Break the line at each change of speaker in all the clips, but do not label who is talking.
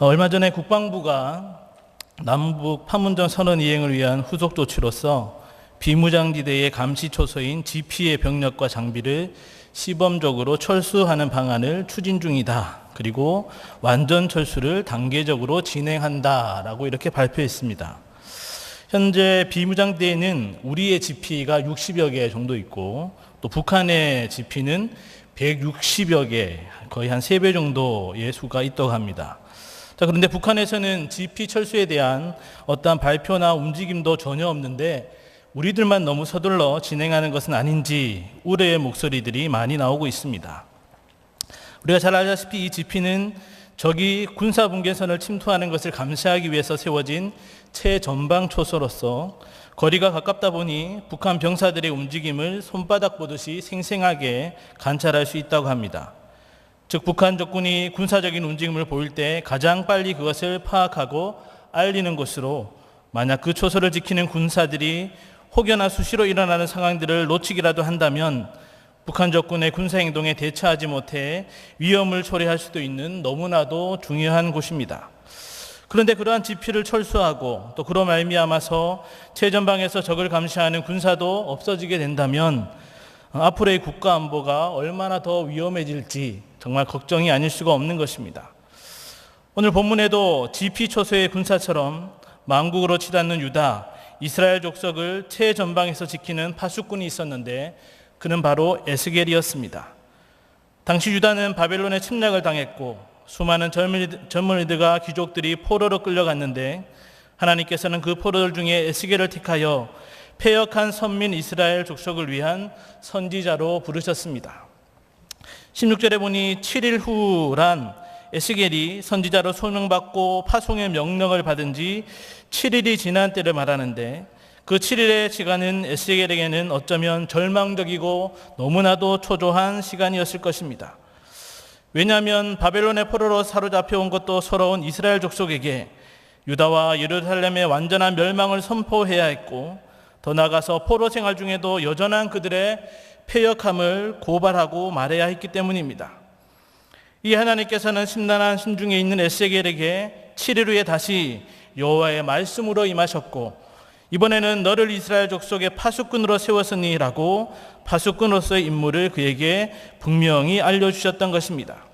얼마 전에 국방부가 남북 판문점 선언 이행을 위한 후속 조치로서 비무장지대의 감시 초소인 GP의 병력과 장비를 시범적으로 철수하는 방안을 추진 중이다. 그리고 완전 철수를 단계적으로 진행한다라고 이렇게 발표했습니다. 현재 비무장지대에는 우리의 GP가 60여 개 정도 있고 또 북한의 GP는 160여 개, 거의 한 3배 정도의 수가 있다고 합니다. 자, 그런데 북한에서는 GP 철수에 대한 어떠한 발표나 움직임도 전혀 없는데 우리들만 너무 서둘러 진행하는 것은 아닌지 우려의 목소리들이 많이 나오고 있습니다. 우리가 잘 알다시피 이 GP는 적이 군사분계선을 침투하는 것을 감시하기 위해서 세워진 최전방 초소로서 거리가 가깝다 보니 북한 병사들의 움직임을 손바닥 보듯이 생생하게 관찰할 수 있다고 합니다. 즉 북한 적군이 군사적인 움직임을 보일 때 가장 빨리 그것을 파악하고 알리는 것으로 만약 그 초소를 지키는 군사들이 혹여나 수시로 일어나는 상황들을 놓치기라도 한다면 북한 적군의 군사행동에 대처하지 못해 위험을 초래할 수도 있는 너무나도 중요한 곳입니다. 그런데 그러한 GP를 철수하고 또 그로 말미암아서 최전방에서 적을 감시하는 군사도 없어지게 된다면 앞으로의 국가 안보가 얼마나 더 위험해질지 정말 걱정이 아닐 수가 없는 것입니다. 오늘 본문에도 GP 초소의 군사처럼 만국으로 치닫는 유다, 이스라엘 족속을 최전방에서 지키는 파수꾼이 있었는데 그는 바로 에스겔이었습니다. 당시 유다는 바벨론의 침략을 당했고 수많은 젊은이들과 귀족들이 포로로 끌려갔는데 하나님께서는 그 포로들 중에 에스겔을 택하여 패역한 선민 이스라엘 족속을 위한 선지자로 부르셨습니다. 16절에 보니 7일 후란 에스겔이 선지자로 소명받고 파송의 명령을 받은 지 7일이 지난 때를 말하는데 그 7일의 시간은 에스겔에게는 어쩌면 절망적이고 너무나도 초조한 시간이었을 것입니다. 왜냐하면 바벨론의 포로로 사로잡혀온 것도 서러운 이스라엘 족속에게 유다와 예루살렘의 완전한 멸망을 선포해야 했고 더 나아가서 포로 생활 중에도 여전한 그들의 패역함을 고발하고 말해야 했기 때문입니다. 이 하나님께서는 심란한 심중에 있는 에스겔에게 7일 후에 다시 여호와의 말씀으로 임하셨고 이번에는 너를 이스라엘 족속의 파수꾼으로 세웠으니 라고 파수꾼으로서의 임무를 그에게 분명히 알려주셨던 것입니다.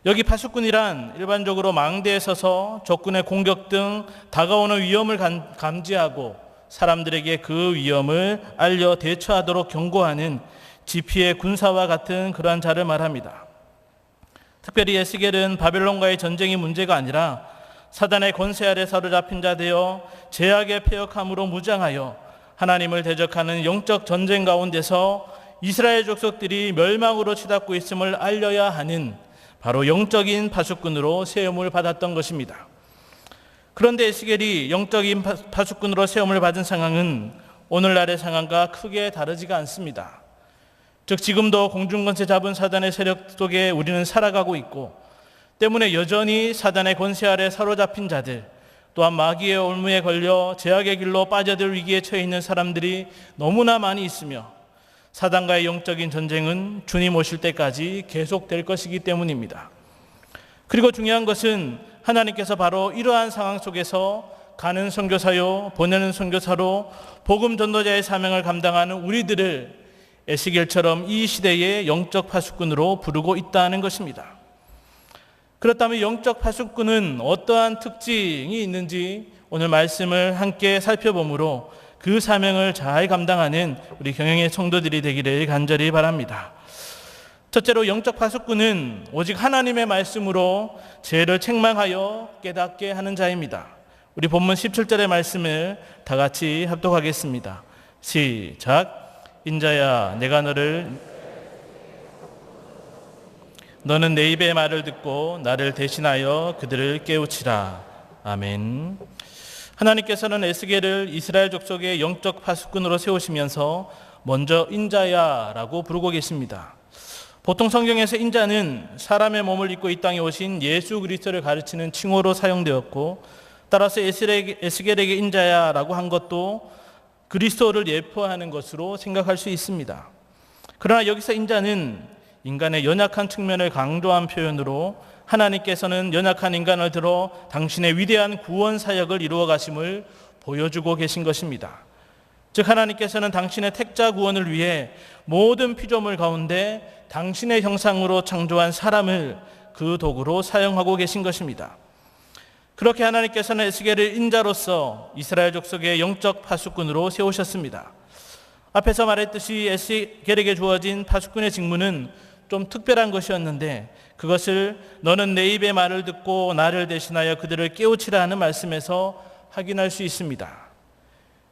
여기 파수꾼이란 일반적으로 망대에 서서 적군의 공격 등 다가오는 위험을 감지하고 사람들에게 그 위험을 알려 대처하도록 경고하는 GP의 군사와 같은 그러한 자를 말합니다. 특별히 에스겔은 바벨론과의 전쟁이 문제가 아니라 사단의 권세 아래 사로잡힌 자 되어 죄악의 패역함으로 무장하여 하나님을 대적하는 영적 전쟁 가운데서 이스라엘 족속들이 멸망으로 치닫고 있음을 알려야 하는 바로 영적인 파수꾼으로 세움을 받았던 것입니다. 그런데 에스겔이 영적인 파수꾼으로 세움을 받은 상황은 오늘날의 상황과 크게 다르지가 않습니다. 즉 지금도 공중권세 잡은 사단의 세력 속에 우리는 살아가고 있고 때문에 여전히 사단의 권세 아래 사로잡힌 자들 또한 마귀의 올무에 걸려 죄악의 길로 빠져들 위기에 처해 있는 사람들이 너무나 많이 있으며 사단과의 영적인 전쟁은 주님 오실 때까지 계속될 것이기 때문입니다. 그리고 중요한 것은 하나님께서 바로 이러한 상황 속에서 가는 선교사요 보내는 선교사로 복음 전도자의 사명을 감당하는 우리들을 에스겔처럼 이 시대의 영적 파수꾼으로 부르고 있다는 것입니다. 그렇다면 영적 파수꾼은 어떠한 특징이 있는지 오늘 말씀을 함께 살펴보므로 그 사명을 잘 감당하는 우리 경영의 성도들이 되기를 간절히 바랍니다. 첫째로 영적 파수꾼은 오직 하나님의 말씀으로 죄를 책망하여 깨닫게 하는 자입니다. 우리 본문 17절의 말씀을 다 같이 합독하겠습니다. 시작. 인자야 내가 너는 내 입의 말을 듣고 나를 대신하여 그들을 깨우치라. 아멘. 하나님께서는 에스겔을 이스라엘 족속의 영적 파수꾼으로 세우시면서 먼저 인자야라고 부르고 계십니다. 보통 성경에서 인자는 사람의 몸을 입고 이 땅에 오신 예수 그리스도를 가르치는 칭호로 사용되었고 따라서 에스겔에게 인자야라고 한 것도 그리스도를 예표하는 것으로 생각할 수 있습니다. 그러나 여기서 인자는 인간의 연약한 측면을 강조한 표현으로 하나님께서는 연약한 인간을 들어 당신의 위대한 구원 사역을 이루어 가심을 보여주고 계신 것입니다. 즉 하나님께서는 당신의 택자 구원을 위해 모든 피조물 가운데 당신의 형상으로 창조한 사람을 그 도구로 사용하고 계신 것입니다. 그렇게 하나님께서는 에스겔을 인자로서 이스라엘 족속의 영적 파수꾼으로 세우셨습니다. 앞에서 말했듯이 에스겔에게 주어진 파수꾼의 직무는 좀 특별한 것이었는데 그것을 너는 내 입의 말을 듣고 나를 대신하여 그들을 깨우치라 하는 말씀에서 확인할 수 있습니다.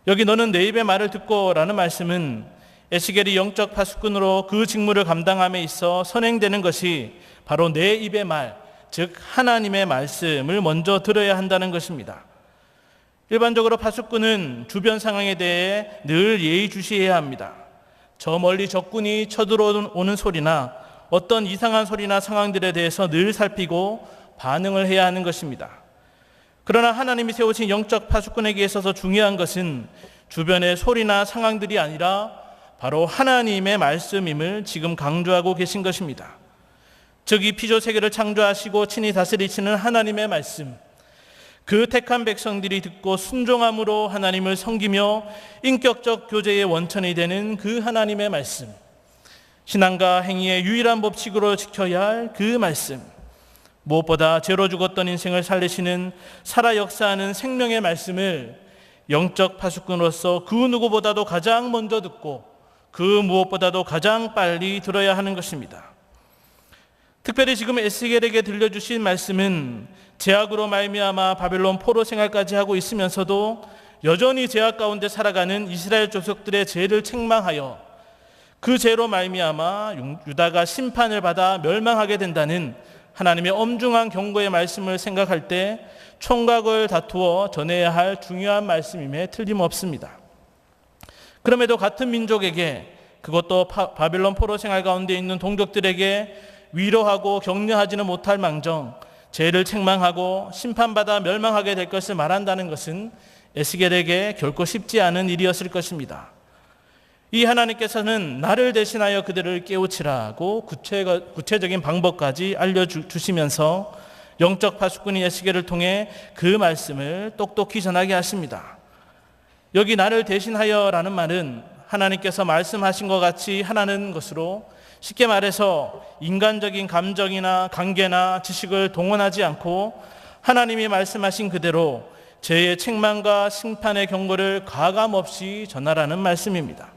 여기 너는 내 입의 말을 듣고 라는 말씀은 에스겔이 영적 파수꾼으로 그 직무를 감당함에 있어 선행되는 것이 바로 내 입의 말, 즉 하나님의 말씀을 먼저 들어야 한다는 것입니다. 일반적으로 파수꾼은 주변 상황에 대해 늘 예의주시해야 합니다. 저 멀리 적군이 쳐들어오는 소리나 어떤 이상한 소리나 상황들에 대해서 늘 살피고 반응을 해야 하는 것입니다. 그러나 하나님이 세우신 영적 파수꾼에게 있어서 중요한 것은 주변의 소리나 상황들이 아니라 바로 하나님의 말씀임을 지금 강조하고 계신 것입니다. 즉 이 피조 세계를 창조하시고 친히 다스리시는 하나님의 말씀, 그 택한 백성들이 듣고 순종함으로 하나님을 섬기며 인격적 교제의 원천이 되는 그 하나님의 말씀, 신앙과 행위의 유일한 법칙으로 지켜야 할 그 말씀, 무엇보다 죄로 죽었던 인생을 살리시는 살아 역사하는 생명의 말씀을 영적 파수꾼으로서 그 누구보다도 가장 먼저 듣고 그 무엇보다도 가장 빨리 들어야 하는 것입니다. 특별히 지금 에스겔에게 들려주신 말씀은 죄악으로 말미암아 바벨론 포로 생활까지 하고 있으면서도 여전히 죄악 가운데 살아가는 이스라엘 족속들의 죄를 책망하여 그 죄로 말미암아 유다가 심판을 받아 멸망하게 된다는 하나님의 엄중한 경고의 말씀을 생각할 때 총각을 다투어 전해야 할 중요한 말씀임에 틀림없습니다. 그럼에도 같은 민족에게, 그것도 바벨론 포로 생활 가운데 있는 동족들에게 위로하고 격려하지는 못할 망정 죄를 책망하고 심판받아 멸망하게 될 것을 말한다는 것은 에스겔에게 결코 쉽지 않은 일이었을 것입니다. 이 하나님께서는 나를 대신하여 그들을 깨우치라고 구체적인 방법까지 알려주시면서 영적 파수꾼인 에스겔을 통해 그 말씀을 똑똑히 전하게 하십니다. 여기 나를 대신하여 라는 말은 하나님께서 말씀하신 것 같이 하라는 것으로, 쉽게 말해서 인간적인 감정이나 관계나 지식을 동원하지 않고 하나님이 말씀하신 그대로 죄의 책망과 심판의 경고를 가감없이 전하라는 말씀입니다.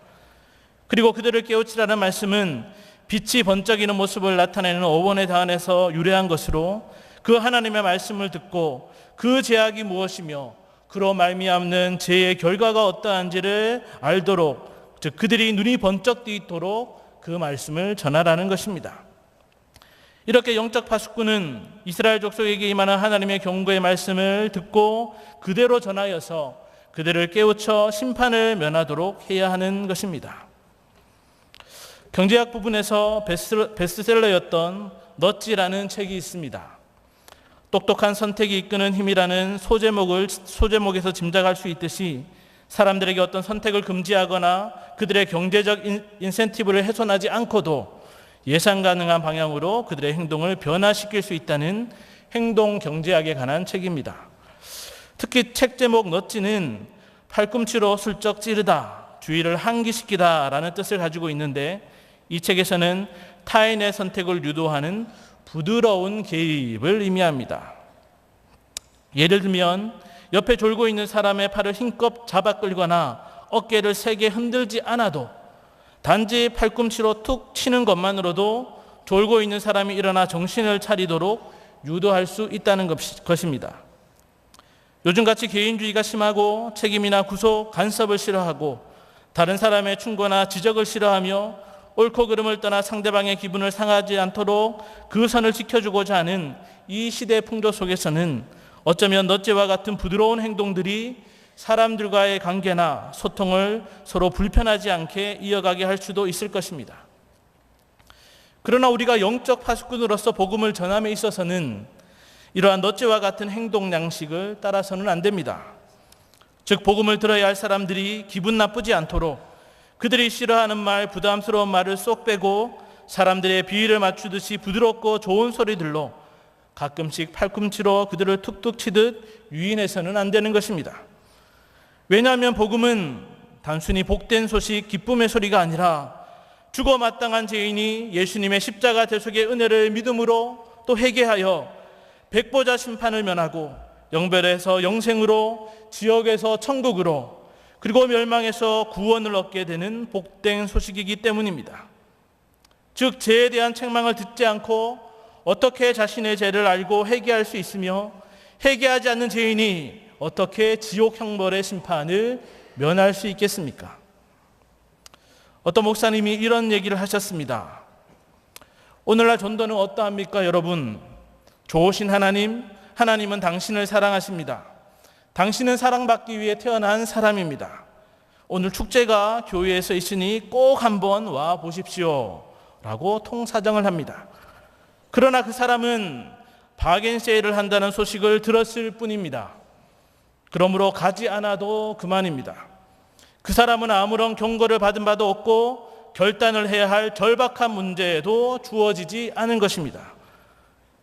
그리고 그들을 깨우치라는 말씀은 빛이 번쩍이는 모습을 나타내는 어원의 다안에서 유래한 것으로 그 하나님의 말씀을 듣고 그 죄악이 무엇이며 그로 말미암는 죄의 결과가 어떠한지를 알도록, 즉 그들이 눈이 번쩍 뜨이도록 그 말씀을 전하라는 것입니다. 이렇게 영적 파수꾼은 이스라엘 족속에게 임하는 하나님의 경고의 말씀을 듣고 그대로 전하여서 그들을 깨우쳐 심판을 면하도록 해야 하는 것입니다. 경제학 부분에서 베스트셀러였던 넛지라는 책이 있습니다. 똑똑한 선택이 이끄는 힘이라는 소제목에서 짐작할 수 있듯이 사람들에게 어떤 선택을 금지하거나 그들의 경제적 인센티브를 훼손하지 않고도 예상 가능한 방향으로 그들의 행동을 변화시킬 수 있다는 행동 경제학에 관한 책입니다. 특히 책 제목 넛지는 팔꿈치로 슬쩍 찌르다, 주의를 환기시키다 라는 뜻을 가지고 있는데, 이 책에서는 타인의 선택을 유도하는 부드러운 개입을 의미합니다. 예를 들면 옆에 졸고 있는 사람의 팔을 힘껏 잡아 끌거나 어깨를 세게 흔들지 않아도 단지 팔꿈치로 툭 치는 것만으로도 졸고 있는 사람이 일어나 정신을 차리도록 유도할 수 있다는 것입니다. 요즘같이 개인주의가 심하고 책임이나 구속, 간섭을 싫어하고 다른 사람의 충고나 지적을 싫어하며 옳고 그름을 떠나 상대방의 기분을 상하지 않도록 그 선을 지켜주고자 하는 이 시대의 풍조 속에서는 어쩌면 넛지와 같은 부드러운 행동들이 사람들과의 관계나 소통을 서로 불편하지 않게 이어가게 할 수도 있을 것입니다. 그러나 우리가 영적 파수꾼으로서 복음을 전함에 있어서는 이러한 넛지와 같은 행동 양식을 따라서는 안 됩니다. 즉 복음을 들어야 할 사람들이 기분 나쁘지 않도록 그들이 싫어하는 말, 부담스러운 말을 쏙 빼고 사람들의 비위를 맞추듯이 부드럽고 좋은 소리들로 가끔씩 팔꿈치로 그들을 툭툭 치듯 유인해서는 안 되는 것입니다. 왜냐하면 복음은 단순히 복된 소식, 기쁨의 소리가 아니라 죽어 마땅한 죄인이 예수님의 십자가 대속의 은혜를 믿음으로 또 회개하여 백보자 심판을 면하고 영별에서 영생으로, 지옥에서 천국으로, 그리고 멸망에서 구원을 얻게 되는 복된 소식이기 때문입니다. 즉 죄에 대한 책망을 듣지 않고 어떻게 자신의 죄를 알고 회개할 수 있으며 회개하지 않는 죄인이 어떻게 지옥 형벌의 심판을 면할 수 있겠습니까? 어떤 목사님이 이런 얘기를 하셨습니다. 오늘날 전도는 어떠합니까, 여러분? 좋으신 하나님, 하나님은 당신을 사랑하십니다. 당신은 사랑받기 위해 태어난 사람입니다. 오늘 축제가 교회에서 있으니 꼭 한번 와 보십시오 라고 통사정을 합니다. 그러나 그 사람은 바겐세일을 한다는 소식을 들었을 뿐입니다. 그러므로 가지 않아도 그만입니다. 그 사람은 아무런 경고를 받은 바도 없고 결단을 해야 할 절박한 문제에도 주어지지 않은 것입니다.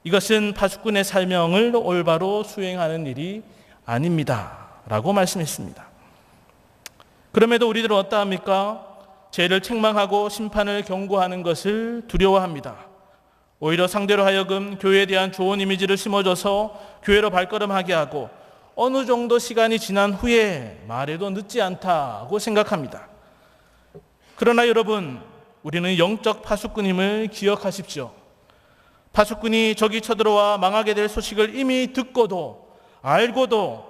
이것은 파수꾼의 사명을 올바로 수행하는 일이 아닙니다 라고 말씀했습니다. 그럼에도 우리들은 어떠합니까? 죄를 책망하고 심판을 경고하는 것을 두려워합니다. 오히려 상대로 하여금 교회에 대한 좋은 이미지를 심어줘서 교회로 발걸음하게 하고 어느 정도 시간이 지난 후에 말해도 늦지 않다고 생각합니다. 그러나 여러분, 우리는 영적 파수꾼임을 기억하십시오. 파수꾼이 적이 쳐들어와 망하게 될 소식을 이미 듣고도 알고도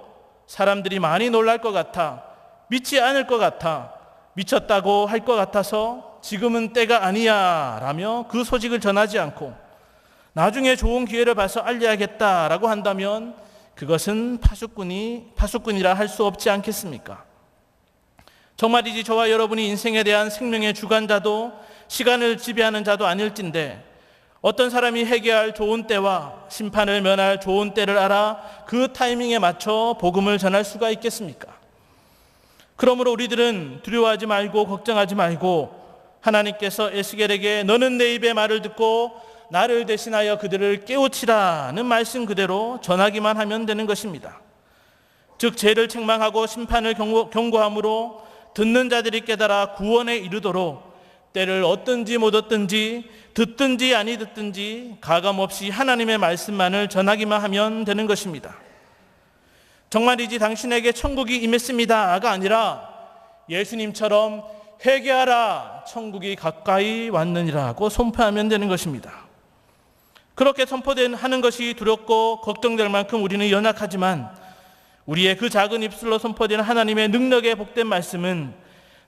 사람들이 많이 놀랄 것 같아, 믿지 않을 것 같아, 미쳤다고 할 것 같아서 지금은 때가 아니야 라며 그 소식을 전하지 않고 나중에 좋은 기회를 봐서 알려야겠다라고 한다면 그것은 파수꾼이라 할 수 없지 않겠습니까? 정말이지 저와 여러분이 인생에 대한 생명의 주관자도 시간을 지배하는 자도 아닐진데 어떤 사람이 회개할 좋은 때와 심판을 면할 좋은 때를 알아 그 타이밍에 맞춰 복음을 전할 수가 있겠습니까? 그러므로 우리들은 두려워하지 말고 걱정하지 말고 하나님께서 에스겔에게 너는 내 입의 말을 듣고 나를 대신하여 그들을 깨우치라는 말씀 그대로 전하기만 하면 되는 것입니다. 즉 죄를 책망하고 심판을 경고함으로 듣는 자들이 깨달아 구원에 이르도록 때를 얻든지 못 얻든지 듣든지 아니 듣든지 가감없이 하나님의 말씀만을 전하기만 하면 되는 것입니다. 정말이지 당신에게 천국이 임했습니다가 아니라 예수님처럼 회개하라 천국이 가까이 왔느니라고 선포하면 되는 것입니다. 그렇게 선포하는 것이 두렵고 걱정될 만큼 우리는 연약하지만 우리의 그 작은 입술로 선포되는 하나님의 능력의 복된 말씀은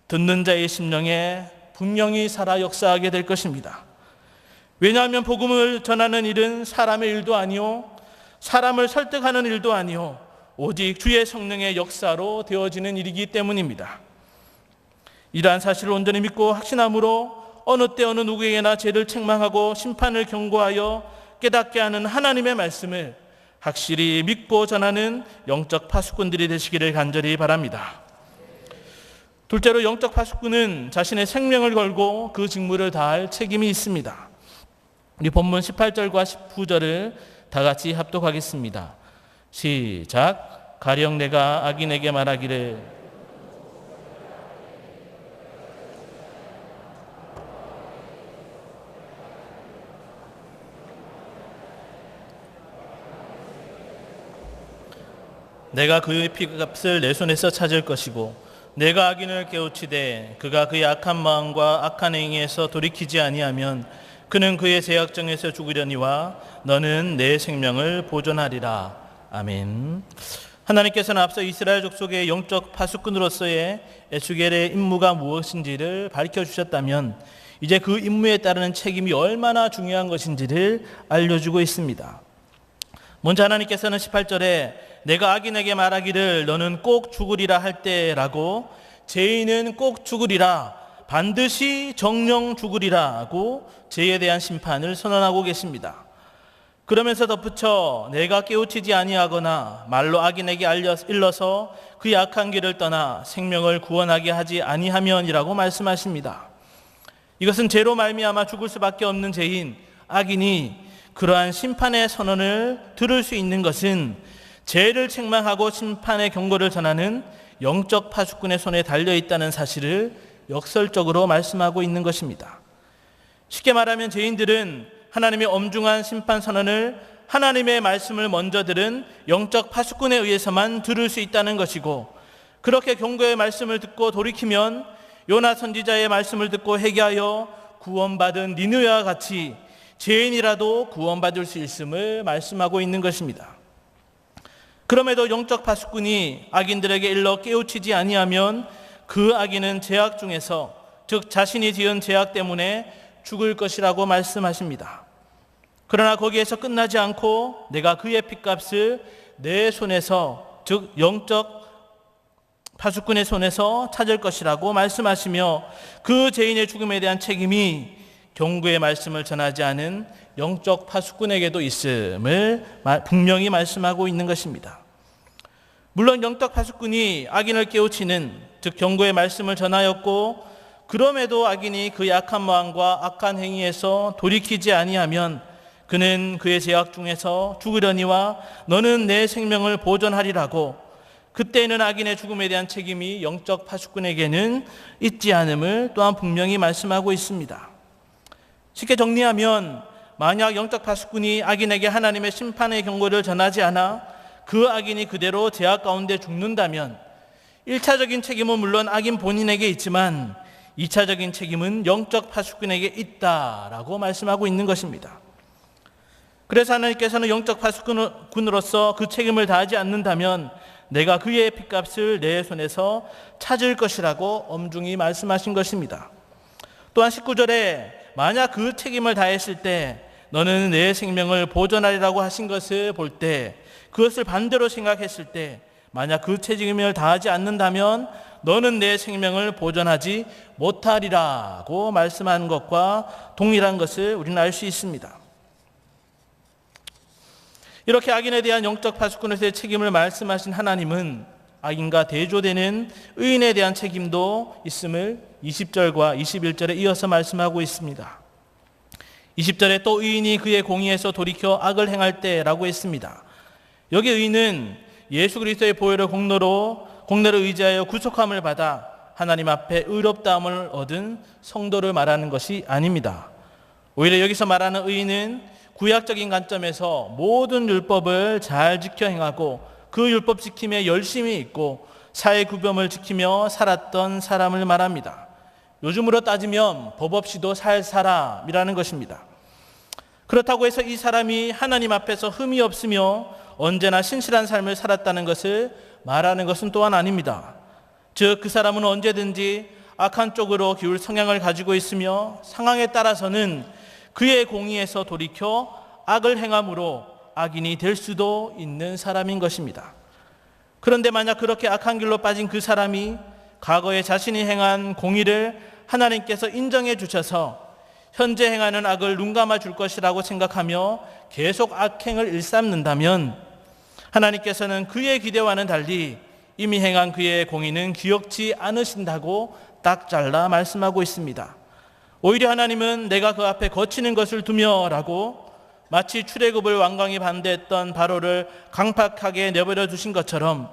듣는 자의 심령에 분명히 살아 역사하게 될 것입니다. 왜냐하면 복음을 전하는 일은 사람의 일도 아니요 사람을 설득하는 일도 아니요 오직 주의 성령의 역사로 되어지는 일이기 때문입니다. 이러한 사실을 온전히 믿고 확신함으로 어느 때 어느 누구에게나 죄를 책망하고 심판을 경고하여 깨닫게 하는 하나님의 말씀을 확실히 믿고 전하는 영적 파수꾼들이 되시기를 간절히 바랍니다. 둘째로 영적 파수꾼은 자신의 생명을 걸고 그 직무를 다할 책임이 있습니다. 우리 본문 18절과 19절을 다 같이 합독하겠습니다. 시작. 가령 내가 악인에게 말하기를 내가 그의 피값을 내 손에서 찾을 것이고 내가 악인을 깨우치되 그가 그의 악한 마음과 악한 행위에서 돌이키지 아니하면 그는 그의 죄악정에서 죽으려니와 너는 내 생명을 보존하리라. 아멘. 하나님께서는 앞서 이스라엘 족속의 영적 파수꾼으로서의 에스겔의 임무가 무엇인지를 밝혀주셨다면 이제 그 임무에 따르는 책임이 얼마나 중요한 것인지를 알려주고 있습니다. 먼저 하나님께서는 18절에 내가 악인에게 말하기를 너는 꼭 죽으리라 할 때라고 죄인은 꼭 죽으리라 반드시 정령 죽으리라고 죄에 대한 심판을 선언하고 계십니다. 그러면서 덧붙여 내가 깨우치지 아니하거나 말로 악인에게 일러서 그의 악한 길을 떠나 생명을 구원하게 하지 아니하면이라고 말씀하십니다. 이것은 죄로 말미암아 죽을 수밖에 없는 죄인 악인이 그러한 심판의 선언을 들을 수 있는 것은 죄를 책망하고 심판의 경고를 전하는 영적 파수꾼의 손에 달려있다는 사실을 역설적으로 말씀하고 있는 것입니다. 쉽게 말하면 죄인들은 하나님의 엄중한 심판 선언을 하나님의 말씀을 먼저 들은 영적 파수꾼에 의해서만 들을 수 있다는 것이고, 그렇게 경고의 말씀을 듣고 돌이키면 요나 선지자의 말씀을 듣고 회개하여 구원받은 니느웨와 같이 죄인이라도 구원받을 수 있음을 말씀하고 있는 것입니다. 그럼에도 영적 파수꾼이 악인들에게 일러 깨우치지 아니하면 그 악인은 죄악 중에서, 즉 자신이 지은 죄악 때문에 죽을 것이라고 말씀하십니다. 그러나 거기에서 끝나지 않고 내가 그의 핏값을 내 손에서, 즉 영적 파수꾼의 손에서 찾을 것이라고 말씀하시며, 그 죄인의 죽음에 대한 책임이 경고의 말씀을 전하지 않은 영적 파수꾼에게도 있음을 분명히 말씀하고 있는 것입니다. 물론 영적 파수꾼이 악인을 깨우치는, 즉 경고의 말씀을 전하였고, 그럼에도 악인이 그 약한 마음과 악한 행위에서 돌이키지 아니하면 그는 그의 죄악 중에서 죽으려니와 너는 내 생명을 보존하리라고, 그때에는 악인의 죽음에 대한 책임이 영적 파수꾼에게는 있지 않음을 또한 분명히 말씀하고 있습니다. 쉽게 정리하면, 만약 영적 파수꾼이 악인에게 하나님의 심판의 경고를 전하지 않아 그 악인이 그대로 죄악 가운데 죽는다면 1차적인 책임은 물론 악인 본인에게 있지만 2차적인 책임은 영적 파수꾼에게 있다라고 말씀하고 있는 것입니다. 그래서 하나님께서는 영적 파수꾼으로서 그 책임을 다하지 않는다면 내가 그의 핏값을 내 손에서 찾을 것이라고 엄중히 말씀하신 것입니다. 또한 19절에 만약 그 책임을 다했을 때 너는 내 생명을 보존하리라고 하신 것을 볼 때, 그것을 반대로 생각했을 때, 만약 그 책임을 다하지 않는다면 너는 내 생명을 보존하지 못하리라고 말씀한 것과 동일한 것을 우리는 알 수 있습니다. 이렇게 악인에 대한 영적 파수꾼으로서의 책임을 말씀하신 하나님은 악인과 대조되는 의인에 대한 책임도 있음을 20절과 21절에 이어서 말씀하고 있습니다. 20절에 또 의인이 그의 공의에서 돌이켜 악을 행할 때라고 했습니다. 여기 의인은 예수 그리스도의 보혈의 공로를 의지하여 구속함을 받아 하나님 앞에 의롭다함을 얻은 성도를 말하는 것이 아닙니다. 오히려 여기서 말하는 의인은 구약적인 관점에서 모든 율법을 잘 지켜 행하고 그 율법 지킴에 열심히 있고 사회 구범을 지키며 살았던 사람을 말합니다. 요즘으로 따지면 법 없이도 살 사람이라는 것입니다. 그렇다고 해서 이 사람이 하나님 앞에서 흠이 없으며 언제나 신실한 삶을 살았다는 것을 말하는 것은 또한 아닙니다. 즉, 그 사람은 언제든지 악한 쪽으로 기울 성향을 가지고 있으며 상황에 따라서는 그의 공의에서 돌이켜 악을 행함으로 악인이 될 수도 있는 사람인 것입니다. 그런데 만약 그렇게 악한 길로 빠진 그 사람이 과거에 자신이 행한 공의를 하나님께서 인정해 주셔서 현재 행하는 악을 눈감아 줄 것이라고 생각하며 계속 악행을 일삼는다면 하나님께서는 그의 기대와는 달리 이미 행한 그의 공의는 기억지 않으신다고 딱 잘라 말씀하고 있습니다. 오히려 하나님은 내가 그 앞에 거치는 것을 두며라고 마치 출애굽을 완강히 반대했던 바로를 강팍하게 내버려 두신 것처럼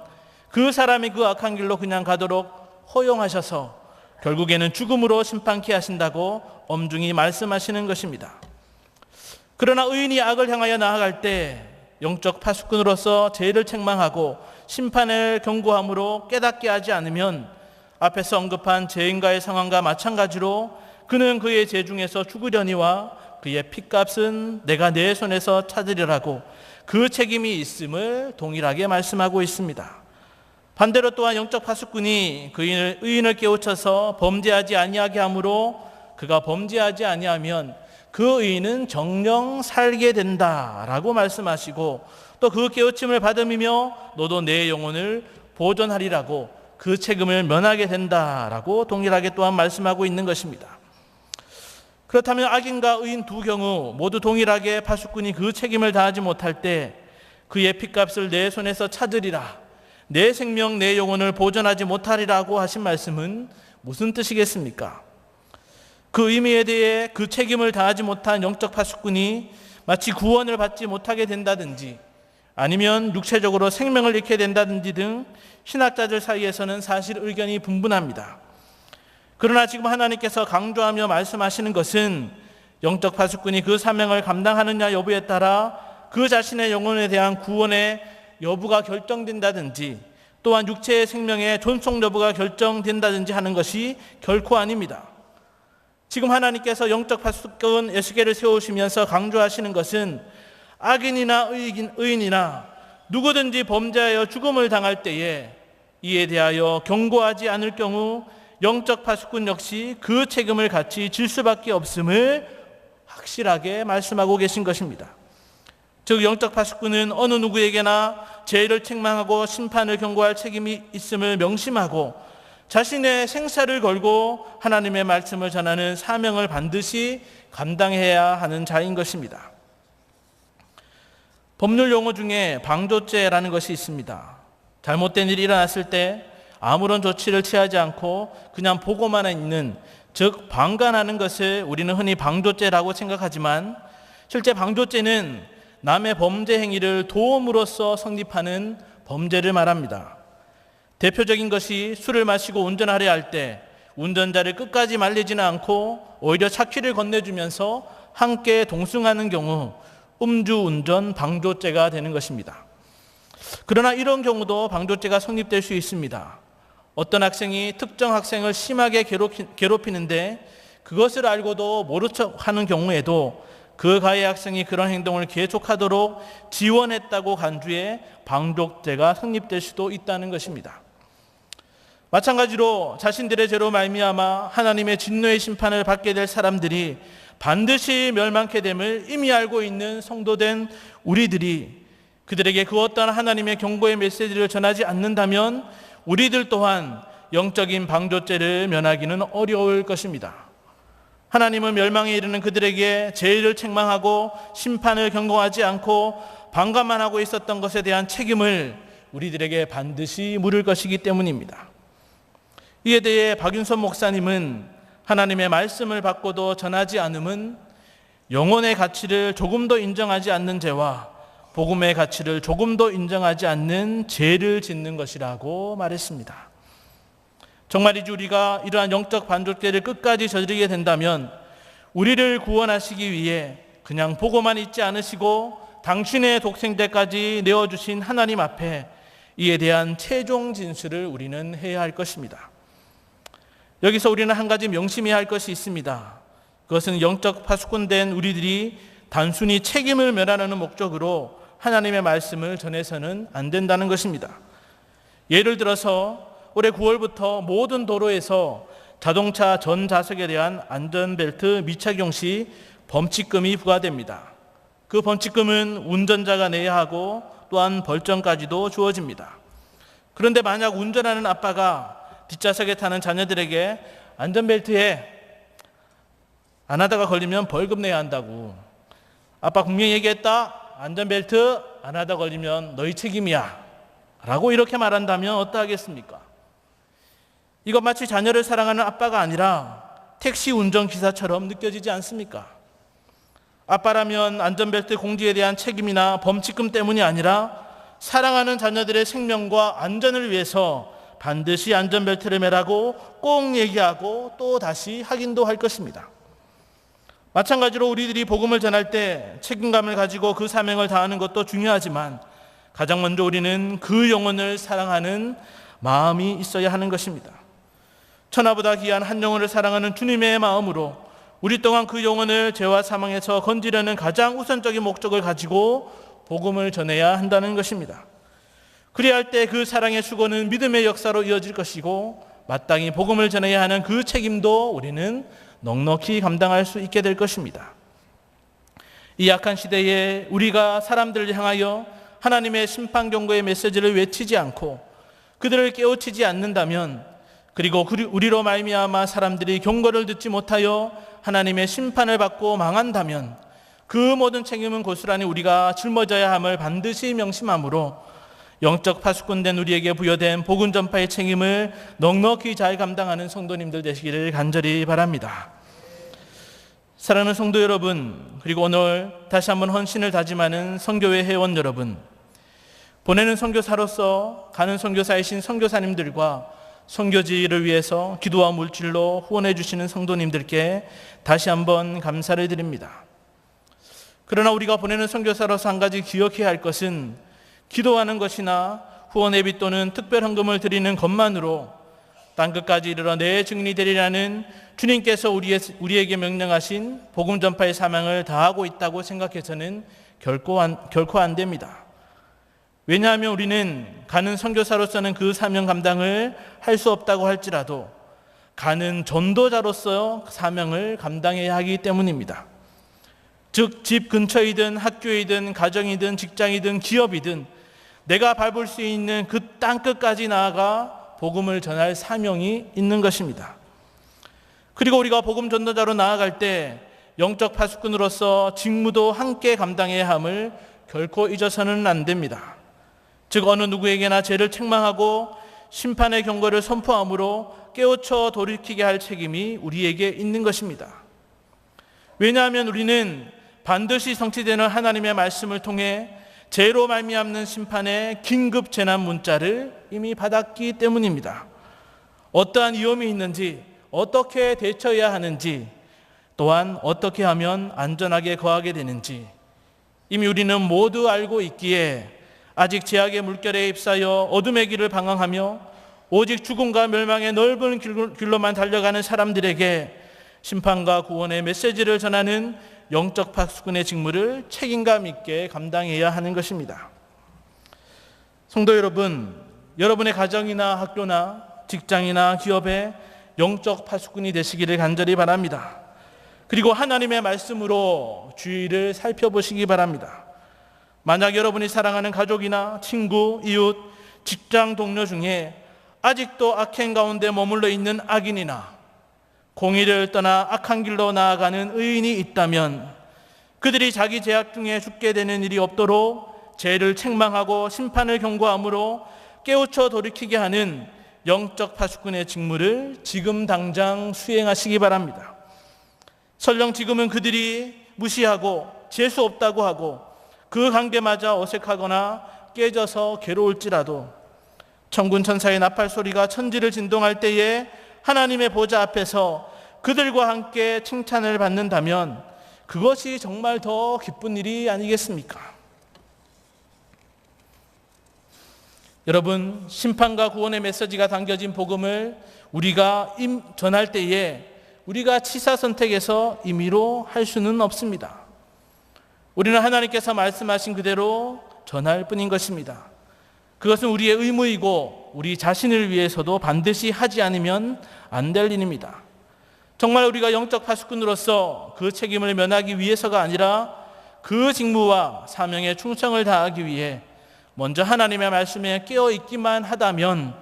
그 사람이 그 악한 길로 그냥 가도록 허용하셔서 결국에는 죽음으로 심판케 하신다고 엄중히 말씀하시는 것입니다. 그러나 의인이 악을 향하여 나아갈 때 영적 파수꾼으로서 죄를 책망하고 심판을 경고함으로 깨닫게 하지 않으면 앞에서 언급한 죄인과의 상황과 마찬가지로 그는 그의 죄 중에서 죽으려니와 그의 핏값은 내가 내 손에서 찾으리라고 그 책임이 있음을 동일하게 말씀하고 있습니다. 반대로 또한 영적 파수꾼이 그 의인을 깨우쳐서 범죄하지 아니하게 하므로 그가 범죄하지 아니하면 그 의인은 정령 살게 된다라고 말씀하시고 또 그 깨우침을 받으며 너도 내 영혼을 보존하리라고 그 책임을 면하게 된다라고 동일하게 또한 말씀하고 있는 것입니다. 그렇다면 악인과 의인 두 경우 모두 동일하게 파수꾼이 그 책임을 다하지 못할 때 그의 핏값을 내 손에서 찾으리라, 내 생명 내 영혼을 보존하지 못하리라고 하신 말씀은 무슨 뜻이겠습니까? 그 의미에 대해 그 책임을 다하지 못한 영적 파수꾼이 마치 구원을 받지 못하게 된다든지 아니면 육체적으로 생명을 잃게 된다든지 등 신학자들 사이에서는 사실 의견이 분분합니다. 그러나 지금 하나님께서 강조하며 말씀하시는 것은 영적 파수꾼이 그 사명을 감당하느냐 여부에 따라 그 자신의 영혼에 대한 구원의 여부가 결정된다든지 또한 육체의 생명의 존속 여부가 결정된다든지 하는 것이 결코 아닙니다. 지금 하나님께서 영적 파수꾼 에스겔을 세우시면서 강조하시는 것은 악인이나 의인이나 누구든지 범죄하여 죽음을 당할 때에 이에 대하여 경고하지 않을 경우 영적 파수꾼 역시 그 책임을 같이 질 수밖에 없음을 확실하게 말씀하고 계신 것입니다. 즉 영적 파수꾼은 어느 누구에게나 죄를 책망하고 심판을 경고할 책임이 있음을 명심하고 자신의 생사를 걸고 하나님의 말씀을 전하는 사명을 반드시 감당해야 하는 자인 것입니다. 법률 용어 중에 방조죄라는 것이 있습니다. 잘못된 일이 일어났을 때 아무런 조치를 취하지 않고 그냥 보고만 있는, 즉 방관하는 것을 우리는 흔히 방조죄라고 생각하지만 실제 방조죄는 남의 범죄 행위를 도움으로써 성립하는 범죄를 말합니다. 대표적인 것이 술을 마시고 운전하려 할 때 운전자를 끝까지 말리지는 않고 오히려 차키를 건네주면서 함께 동승하는 경우 음주운전 방조죄가 되는 것입니다. 그러나 이런 경우도 방조죄가 성립될 수 있습니다. 어떤 학생이 특정 학생을 심하게 괴롭히는데 그것을 알고도 모른 척하는 경우에도 그 가해 학생이 그런 행동을 계속하도록 지원했다고 간주해 방조죄가 성립될 수도 있다는 것입니다. 마찬가지로 자신들의 죄로 말미암아 하나님의 진노의 심판을 받게 될 사람들이 반드시 멸망케 됨을 이미 알고 있는 성도된 우리들이 그들에게 그 어떤 하나님의 경고의 메시지를 전하지 않는다면 우리들 또한 영적인 방조죄를 면하기는 어려울 것입니다. 하나님은 멸망에 이르는 그들에게 죄를 책망하고 심판을 경고하지 않고 방관만 하고 있었던 것에 대한 책임을 우리들에게 반드시 물을 것이기 때문입니다. 이에 대해 박윤선 목사님은 하나님의 말씀을 받고도 전하지 않음은 영혼의 가치를 조금도 인정하지 않는 죄와 복음의 가치를 조금도 인정하지 않는 죄를 짓는 것이라고 말했습니다. 정말이지 우리가 이러한 영적 반조죄를 끝까지 저지르게 된다면 우리를 구원하시기 위해 그냥 보고만 있지 않으시고 당신의 독생자까지 내어주신 하나님 앞에 이에 대한 최종 진술을 우리는 해야 할 것입니다. 여기서 우리는 한 가지 명심해야 할 것이 있습니다. 그것은 영적 파수꾼된 우리들이 단순히 책임을 면하려는 목적으로 하나님의 말씀을 전해서는 안 된다는 것입니다. 예를 들어서 올해 9월부터 모든 도로에서 자동차 전 좌석에 대한 안전벨트 미착용 시 범칙금이 부과됩니다. 그 범칙금은 운전자가 내야 하고 또한 벌점까지도 주어집니다. 그런데 만약 운전하는 아빠가 뒷좌석에 타는 자녀들에게 안전벨트에 안 하다가 걸리면 벌금 내야 한다고, 아빠 분명히 얘기했다, 안전벨트 안 하다 걸리면 너희 책임이야 라고 이렇게 말한다면 어떠하겠습니까? 이건 마치 자녀를 사랑하는 아빠가 아니라 택시 운전기사처럼 느껴지지 않습니까? 아빠라면 안전벨트 공지에 대한 책임이나 범칙금 때문이 아니라 사랑하는 자녀들의 생명과 안전을 위해서 반드시 안전벨트를 매라고 꼭 얘기하고 또 다시 확인도 할 것입니다. 마찬가지로 우리들이 복음을 전할 때 책임감을 가지고 그 사명을 다하는 것도 중요하지만 가장 먼저 우리는 그 영혼을 사랑하는 마음이 있어야 하는 것입니다. 천하보다 귀한 한 영혼을 사랑하는 주님의 마음으로 우리 또한 그 영혼을 죄와 사망에서 건지려는 가장 우선적인 목적을 가지고 복음을 전해야 한다는 것입니다. 그래야 할 때 그 사랑의 수고는 믿음의 역사로 이어질 것이고 마땅히 복음을 전해야 하는 그 책임도 우리는 넉넉히 감당할 수 있게 될 것입니다. 이 악한 시대에 우리가 사람들을 향하여 하나님의 심판 경고의 메시지를 외치지 않고 그들을 깨우치지 않는다면, 그리고 우리로 말미암아 사람들이 경고를 듣지 못하여 하나님의 심판을 받고 망한다면 그 모든 책임은 고스란히 우리가 짊어져야 함을 반드시 명심하므로 영적 파수꾼된 우리에게 부여된 복음 전파의 책임을 넉넉히 잘 감당하는 성도님들 되시기를 간절히 바랍니다. 사랑하는 성도 여러분, 그리고 오늘 다시 한번 헌신을 다짐하는 선교회 회원 여러분, 보내는 선교사로서 가는 선교사이신 선교사님들과 선교지를 위해서 기도와 물질로 후원해 주시는 성도님들께 다시 한번 감사를 드립니다. 그러나 우리가 보내는 선교사로서 한 가지 기억해야 할 것은 기도하는 것이나 후원회비 또는 특별헌금을 드리는 것만으로 땅끝까지 이르러 내 증인이 되리라는 주님께서 우리에게 명령하신 복음 전파의 사명을 다하고 있다고 생각해서는 결코 안 됩니다. 왜냐하면 우리는 가는 선교사로서는 그 사명 감당을 할 수 없다고 할지라도 가는 전도자로서 사명을 감당해야 하기 때문입니다. 즉 집 근처이든 학교이든 가정이든 직장이든 기업이든 내가 밟을 수 있는 그 땅끝까지 나아가 복음을 전할 사명이 있는 것입니다. 그리고 우리가 복음 전도자로 나아갈 때 영적 파수꾼으로서 직무도 함께 감당해야 함을 결코 잊어서는 안 됩니다. 즉 어느 누구에게나 죄를 책망하고 심판의 경고를 선포함으로 깨우쳐 돌이키게 할 책임이 우리에게 있는 것입니다. 왜냐하면 우리는 반드시 성취되는 하나님의 말씀을 통해 죄로 말미암는 심판의 긴급 재난 문자를 이미 받았기 때문입니다. 어떠한 위험이 있는지, 어떻게 대처해야 하는지, 또한 어떻게 하면 안전하게 거하게 되는지 이미 우리는 모두 알고 있기에 아직 죄악의 물결에 휩싸여 어둠의 길을 방황하며 오직 죽음과 멸망의 넓은 길로만 달려가는 사람들에게 심판과 구원의 메시지를 전하는 영적 파수꾼의 직무를 책임감 있게 감당해야 하는 것입니다. 성도 여러분, 여러분의 가정이나 학교나 직장이나 기업에 영적 파수꾼이 되시기를 간절히 바랍니다. 그리고 하나님의 말씀으로 주의를 살펴보시기 바랍니다. 만약 여러분이 사랑하는 가족이나 친구, 이웃, 직장 동료 중에 아직도 악행 가운데 머물러 있는 악인이나 공의를 떠나 악한 길로 나아가는 의인이 있다면 그들이 자기 죄악 중에 죽게 되는 일이 없도록 죄를 책망하고 심판을 경고함으로 깨우쳐 돌이키게 하는 영적 파수꾼의 직무를 지금 당장 수행하시기 바랍니다. 설령 지금은 그들이 무시하고 재수 없다고 하고 그 관계마저 어색하거나 깨져서 괴로울지라도 천군 천사의 나팔 소리가 천지를 진동할 때에 하나님의 보좌 앞에서 그들과 함께 칭찬을 받는다면 그것이 정말 더 기쁜 일이 아니겠습니까? 여러분, 심판과 구원의 메시지가 담겨진 복음을 우리가 전할 때에 우리가 치사 선택해서 임의로 할 수는 없습니다. 우리는 하나님께서 말씀하신 그대로 전할 뿐인 것입니다. 그것은 우리의 의무이고 우리 자신을 위해서도 반드시 하지 않으면 안 될 일입니다. 정말 우리가 영적 파수꾼으로서 그 책임을 면하기 위해서가 아니라 그 직무와 사명에 충성을 다하기 위해 먼저 하나님의 말씀에 깨어있기만 하다면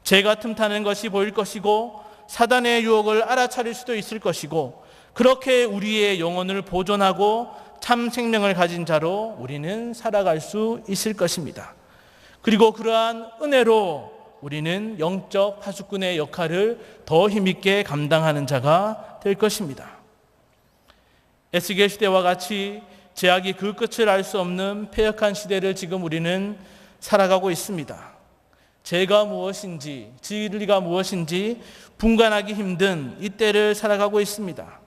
죄가 틈타는 것이 보일 것이고 사단의 유혹을 알아차릴 수도 있을 것이고 그렇게 우리의 영혼을 보존하고 참 생명을 가진 자로 우리는 살아갈 수 있을 것입니다. 그리고 그러한 은혜로 우리는 영적 파수꾼의 역할을 더 힘있게 감당하는 자가 될 것입니다. 에스겔 시대와 같이 죄악이 그 끝을 알 수 없는 패역한 시대를 지금 우리는 살아가고 있습니다. 죄가 무엇인지, 진리가 무엇인지 분간하기 힘든 이 때를 살아가고 있습니다.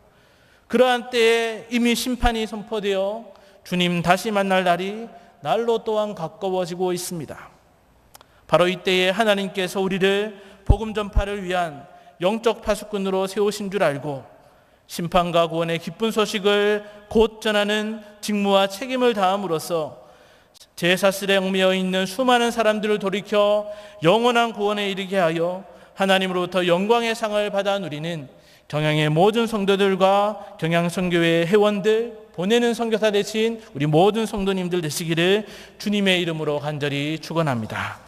그러한 때에 이미 심판이 선포되어 주님 다시 만날 날이 날로 또한 가까워지고 있습니다. 바로 이때에 하나님께서 우리를 복음 전파를 위한 영적 파수꾼으로 세우신 줄 알고 심판과 구원의 기쁜 소식을 곧 전하는 직무와 책임을 다함으로써 제사슬에 얽매여 있는 수많은 사람들을 돌이켜 영원한 구원에 이르게 하여 하나님으로부터 영광의 상을 받아 누리는 경양의 모든 성도들과 경양선교회 회원들, 보내는 선교사 되신 우리 모든 성도님들 되시기를 주님의 이름으로 간절히 축원합니다.